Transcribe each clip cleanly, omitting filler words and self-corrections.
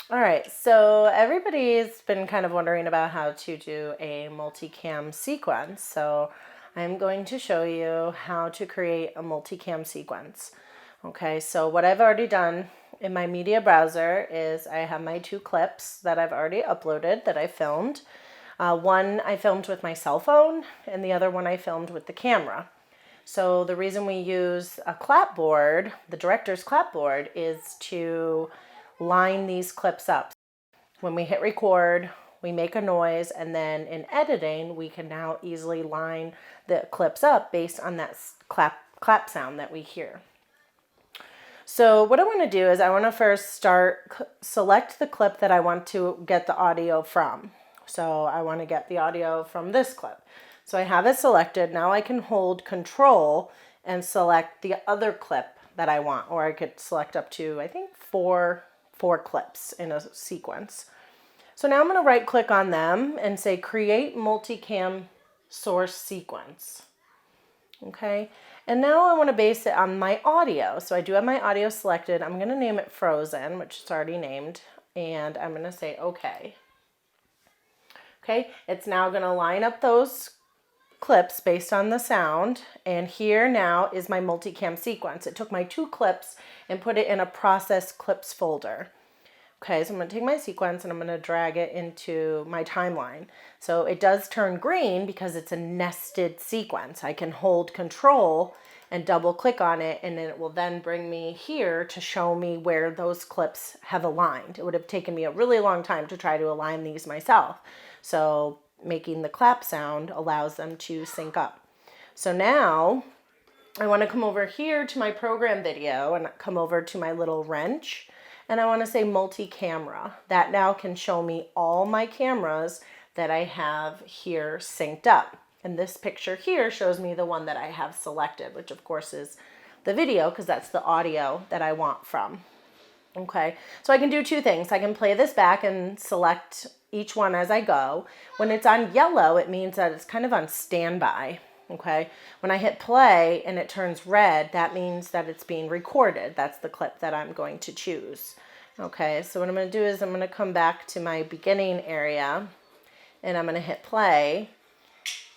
All right, so everybody's been kind of wondering about how to do a multicam sequence. So I'm going to show you how to create a multicam sequence. Okay, so what I've already done in my media browser is I have my 2 clips that I've already uploaded that I filmed. One I filmed with my cell phone and the other one I filmed with the camera. So the reason we use a clapboard, the director's clapboard, is to line these clips up. When we hit record, we make a noise, and then in editing, we can now easily line the clips up based on that clap sound that we hear. So what I want to do is I want to first select the clip that I want to get the audio from. So I want to get the audio from this clip. So I have it selected. Now I can hold Control and select the other clip that I want, or I could select up to, I think, four clips in a sequence. So now I'm going to right click on them and say Create Multicam Source Sequence. Okay, and now I want to base it on my audio. So I do have my audio selected. I'm going to name it Frozen, which is already named, and I'm going to say OK. Okay, it's now going to line up those clips based on the sound, and here now is my multicam sequence. It took my 2 clips and put it in a process clips folder. Okay, so I'm going to take my sequence and I'm going to drag it into my timeline. So it does turn green because it's a nested sequence. I can hold Control and double click on it, and then it will then bring me here to show me where those clips have aligned. It would have taken me a really long time to try to align these myself. So making the clap sound allows them to sync up. So now I want to come over here to my program video and come over to my little wrench, and I want to say multi-camera. That now can show me all my cameras that I have here synced up. And this picture here shows me the one that I have selected, which of course is the video, because that's the audio that I want from. Okay, so I can do 2 things. I can play this back and select each one as I go. When it's on yellow, it means that it's kind of on standby. Okay, when I hit play and it turns red, that means that it's being recorded. That's the clip that I'm going to choose. Okay, so what I'm going to do is I'm going to come back to my beginning area and I'm going to hit play,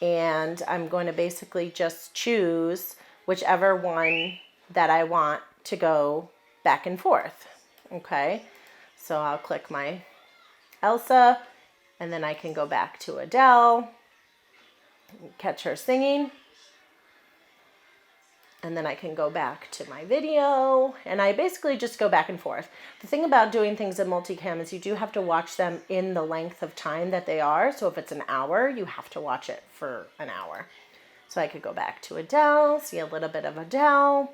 and I'm going to basically just choose whichever one that I want to go back and forth. Okay, so I'll click my Elsa, and then I can go back to Adele, catch her singing, and then I can go back to my video, and I basically just go back and forth. The thing about doing things in multicam is you do have to watch them in the length of time that they are. So if it's an hour, you have to watch it for an hour. So I could go back to Adele, see a little bit of Adele,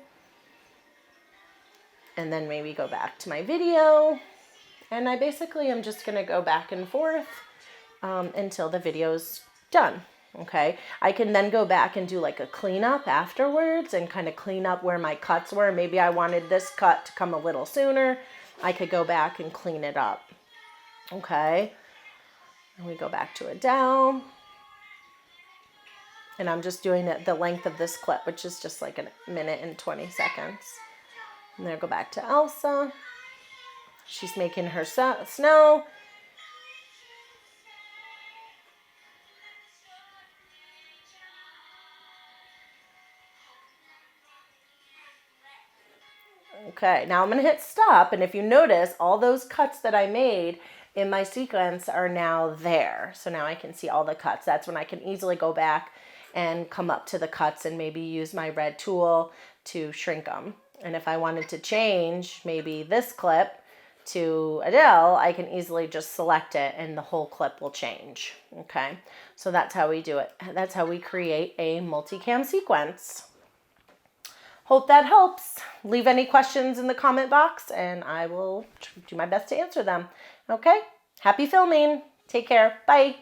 and then maybe go back to my video. And I basically am just going to go back and forth until the video's done. Okay, I can then go back and do like a cleanup afterwards and kind of clean up where my cuts were. Maybe I wanted this cut to come a little sooner. I could go back and clean it up. Okay, and we go back to Adele. And I'm just doing it the length of this clip, which is just like a minute and 20 seconds. And then I go back to Elsa. She's making her snow. Okay, now I'm going to hit stop, and if you notice, all those cuts that I made in my sequence are now there. So now I can see all the cuts. That's when I can easily go back and come up to the cuts and maybe use my red tool to shrink them. And if I wanted to change maybe this clip to Adele, I can easily just select it and the whole clip will change. Okay, so that's how we do it. That's how we create a multicam sequence. Hope that helps. Leave any questions in the comment box and I will do my best to answer them. Okay, happy filming. Take care. Bye.